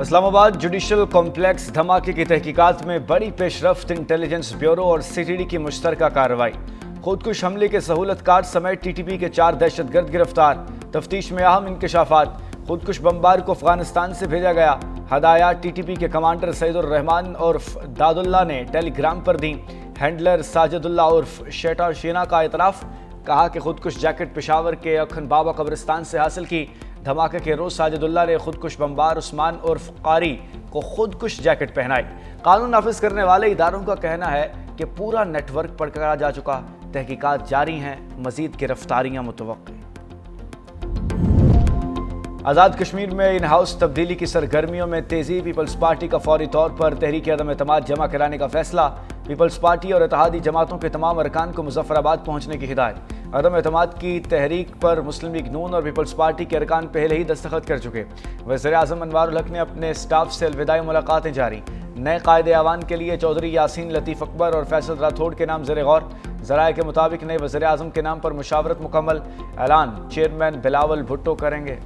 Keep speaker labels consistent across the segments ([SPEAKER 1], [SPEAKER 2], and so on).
[SPEAKER 1] Islamabad judicial complex धमाके की तहकीकात में बड़ी पेशरफ्त। इंटेलिजेंस ब्यूरो और सीटीडी की मुश्तरका कार्रवाई। खुदकुश हमले के सहूलतकार समेत टीटीपी के 4 दहशतगर्द गिरफ्तार। तफ्तीश में अहम इंकशाफात। खुदकुश बमबार को अफगानिस्तान से भेजा गया। हदायत टीटीपी के कमांडर सईदुर रहमान उर्फ दादुल्ला ने टेलीग्राम पर दी। हैंडलर साजिदुल्ला उर्फ शेटा शीना का इतराफ। कहा कि खुदकुश जैकेट पेशावर के अखन बाबा कब्रिस्तान से हासिल की। धमाके के रोज साजिदुल्ला ने खुदकुश बमबार उस्मान उर्फ कारी को खुदकुश जैकेट पहनाई। कानून नाफिज करने वाले इदारों का कहना है कि पूरा नेटवर्क पकड़ा जा चुका। तहकीकात जारी हैं, मजीद गिरफ्तारियां मुतवक्की। आज़ाद कश्मीर में इन हाउस तब्दीली की सरगर्मियों में तेजी। पीपल्स पार्टी का फौरी तौर पर तहरीक अदम एतमाद जमा कराने का फैसला। पीपल्स पार्टी और इत्तेहादी जमातों के तमाम अरकान को मुजफ्फराबाद पहुंचने की हिदायत। अदम एतमाद की तहरीक पर मुस्लिम लीग नून और पीपल्स पार्टी के अरकान पहले ही दस्तखत कर चुके। वज़ीर आज़म अनवारुल हक ने अपने स्टाफ से अलविदाई मुलाकातें जारी। नए कायदे आवान के लिए चौधरी यासीन लतीफ़ अकबर और फैसल राठौड़ के नाम ज़ेर गौर। ज़राए के मुताबिक नए वज़ीर आज़म के नाम पर मुशावरत मुकम्मल। ऐलान चेयरमैन बिलावल भुट्टो करेंगे।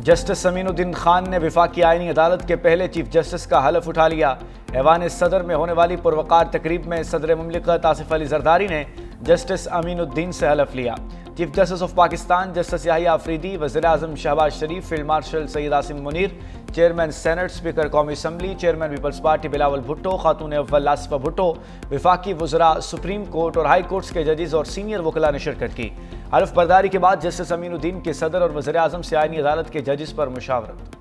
[SPEAKER 1] जस्टिस अमीनुद्दीन खान ने वफाकी आईनी अदालत के पहले चीफ जस्टिस का हलफ उठा लिया। ऐवान सदर में होने वाली पुरवकार तकरीब में सदर मुमलिकत आसिफ अली जरदारी ने जस्टिस अमीनुद्दीन से हलफ लिया। Chief justice of Pakistan justice Yahya Afridi, वज़ीर आज़म Shahbaz Sharif, field marshal Syed Asim Munir, chairman senate, speaker कौमी assembly, chairman peoples party Bilawal Bhutto, खातून अव्वल आसिफा भुट्टो, वफाकी वज़रा, सुप्रीम कोर्ट और हाई कोर्ट्स के जजेस और सीनियर वकला ने शिरकत की। हलफ बर्दारी के बाद जस्टिस अमीनुद्दीन के सदर और वज़ीर आज़म से आईनी अदालत के जजेस पर मुशावरत।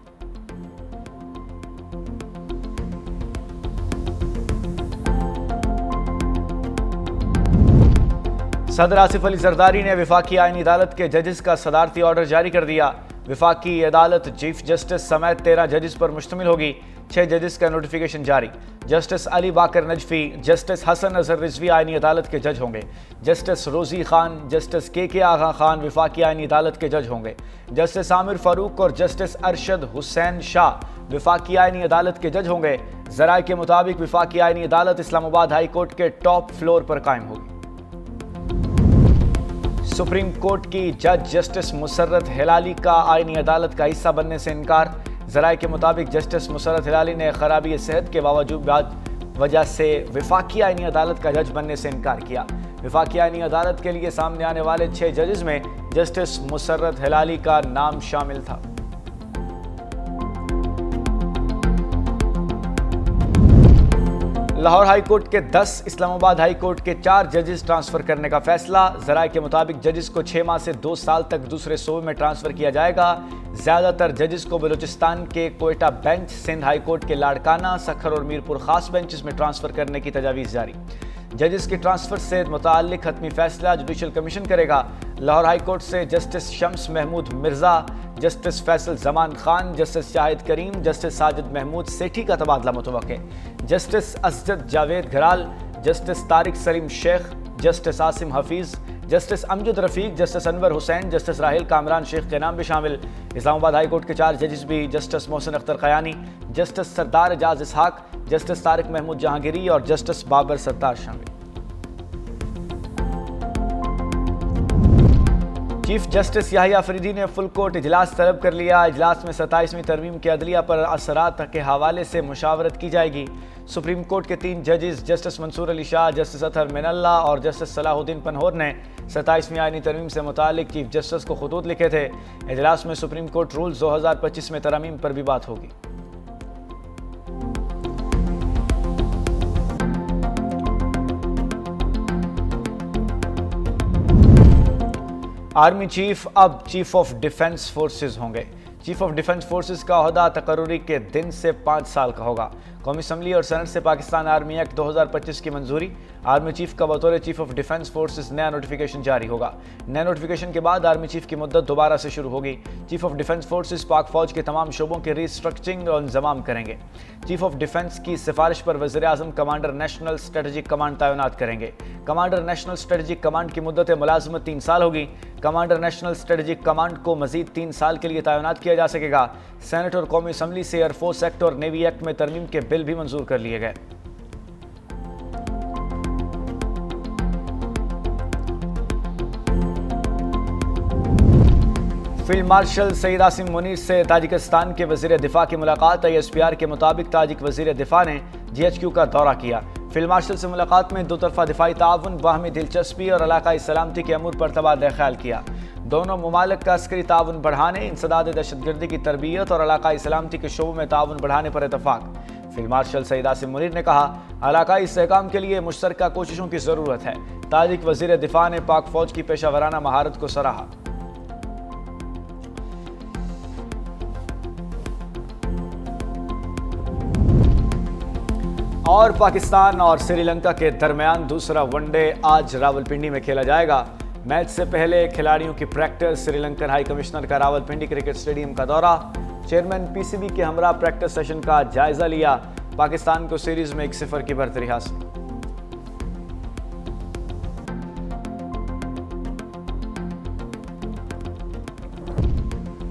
[SPEAKER 1] सदर आसिफ अली जरदारी ने वफाकी आईनी अदालत के जजेस का सदारती ऑर्डर जारी कर दिया। वफाकी अदालत चीफ जस्टिस समेत 13 जजेस पर मुश्तमिल होगी। 6 जजेस का नोटिफिकेशन जारी। जस्टिस अली बाकर नजफी, जस्टिस हसन अजहर रिजवी आईनी अदालत के जज होंगे। जस्टिस रोजी खान, जस्टिस के आगा खान वफाकी आईनी अदालत के जज होंगे। जस्टिस आमिर फारूक और जस्टिस अरशद हुसैन शाह वफाकी आईनी अदालत के जज होंगे। जराए के मुताबिक वफाकी आईनी अदालत इस्लामाबाद हाई कोर्ट के टॉप फ्लोर पर कायम होगी। सुप्रीम कोर्ट की जज जस्टिस मुसर्रत हिलाली का आईनी अदालत का हिस्सा बनने से इनकार। जराए के मुताबिक जस्टिस मुसर्रत हिलाली ने खराबी सेहत के बावजूद वजह से वफाकी आईनी अदालत का जज बनने से इनकार किया। वफाकी आईनी अदालत के लिए सामने आने वाले 6 जजेस में जस्टिस मुसर्रत हिलाली का नाम शामिल था। लाहौर हाई कोर्ट के 10, इस्लामाबाद हाई कोर्ट के 4 जजेस ट्रांसफर करने का फैसला। जराए के मुताबिक जजेस को 6 माह से 2 साल तक दूसरे सूबे में ट्रांसफर किया जाएगा। ज्यादातर जजेस को बलूचिस्तान के Quetta bench, Sindh high court के लाड़काना, सखर और मीरपुर खास बेंचेस में ट्रांसफर करने की तजावीज़ जारी। जजेस के ट्रांसफर से मुताल्लिक हतमी फैसला जुडिशल कमीशन करेगा। लाहौर हाई कोर्ट से justice Shams Mahmood Mirza, justice Faisal Zaman Khan, justice Shahid Karim, justice Sajid Mahmood Sethi का तबादला मुतवक्के। Justice Asjad Javed Ghural, justice Tariq Saleem Sheikh, justice Asim Hafeez, justice Amjad Rafiq, justice Anwar Hussain, justice Raheel Kamran Sheikh के नाम भी शामिल। इस्लामाबाद हाई कोर्ट के 4 जजेस भी जस्टिस मोहसिन अख्तर कयानी, जस्टिस सरदार एजाज इसहाक, जस्टिस तारिक महमूद जहांगीरी और जस्टिस बाबर सत्तार शामिल। चीफ जस्टिस याहिया अफरीदी ने फुल कोर्ट इजलास तलब कर लिया। इजलास में 27वीं तरमीम के अदलिया पर असरात के हवाले से मुशावरत की जाएगी। सुप्रीम कोर्ट के 3 जजेस जस्टिस मंसूर अली शाह, जस्टिस अतहर मिनल्ला और जस्टिस सलाहुद्दीन पनहोर ने 27वीं आईनी तरमीम से मुतालिक चीफ जस्टिस को खुतूत लिखे थे। इजलास में सुप्रीम कोर्ट रूल्स 2025 में तरमीम पर भी बात होगी। आर्मी चीफ अब चीफ ऑफ डिफेंस फोर्सेस होंगे। चीफ ऑफ डिफेंस फोर्सेस का ओहदा तकर्रुरी के दिन से 5 साल का होगा। कौमी असम्बली और सेनेट से पाकिस्तान आर्मी एक्ट 2025 की मंजूरी। आर्मी चीफ का बतौर चीफ ऑफ डिफेंस फोर्सेस नया नोटिफिकेशन जारी होगा। नए नोटिफिकेशन के बाद आर्मी चीफ की मुद्दत दोबारा से शुरू होगी। चीफ ऑफ डिफेंस फोर्सेस पाक फौज के तमाम शोबों की रीस्ट्रक्चरिंग और इंतजाम करेंगे। चीफ ऑफ डिफेंस की सिफारिश पर वज़ीर आज़म कमांडर नेशनल स्ट्रेटजिक कमांड तैनात करेंगे। कमांडर नेशनल स्ट्रेटजिक कमांड की मुद्दत मुलाजमत 3 साल होगी। कमांडर नेशनल स्ट्रेटजिक कमांड को मजीद 3 साल के लिए तैनात किया जा सकेगा। सेनेट और कौमी असम्बली से एयरफोर्स एक्ट और नेवी एक्ट में तरमीम के बिल भी मंजूर कर लिए गए। फील्ड मार्शल सईद आसिम मुनीर से ताजिकिस्तान के वजीर दिफा की मुलाकात। ISPR के मुताबिक ताजिक वजीर दिफा ने GHQ का दौरा किया। फील्ड मार्शल से मुलाकात में दो तरफा दिफाई ताउन, बाहमी दिलचस्पी और इलाकाई सलामती के अमूर पर तबादला ख्याल किया। दोनों ममालिक का अस्करी ताउन बढ़ाने, इंसदाद दहशतगर्दी की तरबियत और इलाकाई सलामती के शोबों में ताउन बढ़ाने पर इतफाक। फील्ड मार्शल सईद आसिम मुनीर ने कहा, इलाकाई इस्तेहकाम के लिए मुश्तरका कोशिशों की ज़रूरत है। ताजिक वजीर दिफा ने पाक फौज की पेशावराना महारत को सराहा। और पाकिस्तान और श्रीलंका के दरमियान दूसरा वनडे आज रावलपिंडी में खेला जाएगा। मैच से पहले खिलाड़ियों की प्रैक्टिस, श्रीलंकन हाई कमिश्नर का रावलपिंडी क्रिकेट स्टेडियम का दौरा, चेयरमैन PCB के हमरा प्रैक्टिस सेशन का जायजा लिया। पाकिस्तान को सीरीज में 1-0 की बढ़तरी हासिल।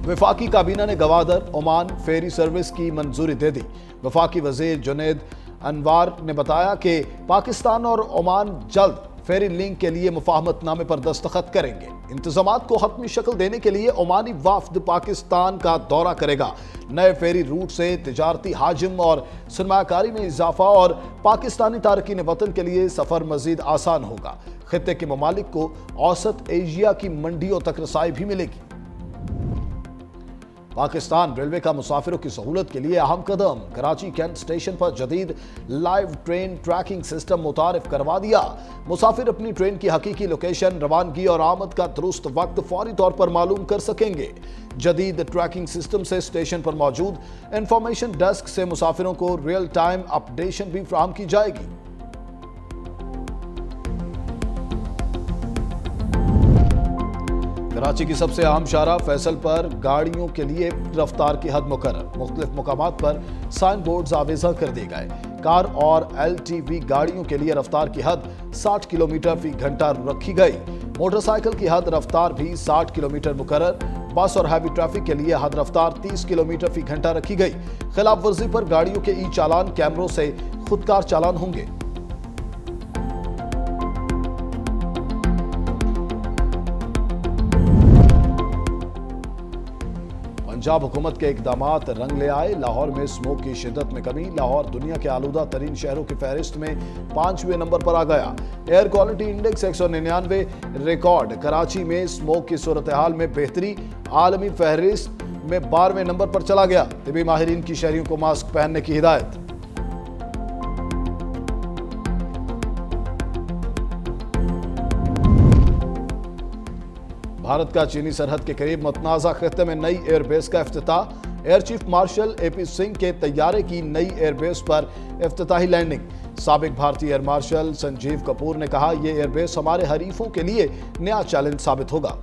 [SPEAKER 2] वफाकी काबीना ने गवादर ओमान फेरी सर्विस की मंजूरी दे दी। वफाकी वजीर जुनैद अनवार ने बताया कि पाकिस्तान और ओमान जल्द फेरी लिंक के लिए मुफाहमतनामे पर दस्तखत करेंगे। इंतजामात को हतमी शक्ल देने के लिए ओमानी वाफ्द पाकिस्तान का दौरा करेगा। नए फेरी रूट से तिजारती हाजिम और सरमायाकारी में इजाफा और पाकिस्तानी तारकीन वतन के लिए सफर मजीद आसान होगा। खित्ते के ममालिक को औसत एशिया की मंडियों तक रसाई भी मिलेगी। पाकिस्तान रेलवे का मुसाफिरों की सहूलत के लिए अहम कदम। कराची कैंट स्टेशन पर जदीद लाइव ट्रेन ट्रैकिंग सिस्टम मुतारिफ करवा दिया। मुसाफिर अपनी ट्रेन की हकीकी लोकेशन, रवानगी और आमद का दुरुस्त वक्त फौरी तौर पर मालूम कर सकेंगे। जदीद ट्रैकिंग सिस्टम से स्टेशन पर मौजूद इंफॉर्मेशन डेस्क से मुसाफिरों को रियल टाइम अपडेशन भी फराहम की जाएगी। कराची की सबसे अहम शाहराह फैसल पर गाड़ियों के लिए रफ्तार की हद मुकर्रर। मुख्तलिफ मकामात पर साइन बोर्ड्स आवेजा कर दिए गए। कार और LTV गाड़ियों के लिए रफ्तार की हद 60 किलोमीटर फी घंटा रखी गई। मोटरसाइकिल की हद रफ्तार भी 60 किलोमीटर मुकर्रर। बस और हैवी ट्रैफिक के लिए हद रफ्तार 30 किलोमीटर फी घंटा रखी गई। खिलाफ वर्जी पर गाड़ियों के चालान कैमरों से खुदकार चालान होंगे। पंजाब हुकूमत के इकदामात रंग ले आए। लाहौर में स्मोक की शिद्दत में कमी। लाहौर दुनिया के आलूदा तरीन शहरों की फहरिस्त में 5वें नंबर पर आ गया। Air quality index 199 record. Karachi में स्मोक की सूरत हाल में बेहतरी। आलमी फहरिस्त में 12वें नंबर पर चला गया। तिबी माहिरीन की शहरियों को मास्क पहनने की हिदायत। भारत का चीनी सरहद के करीब मतनाज़ा खित्ते में नई एयरबेस का इफ्तिताह। Air chief marshal AP Singh के तैयारे की नई एयरबेस पर इफ्तिताही लैंडिंग। साबिक भारतीय एयर मार्शल संजीव कपूर ने कहा, यह एयरबेस हमारे हरीफों के लिए नया चैलेंज साबित होगा।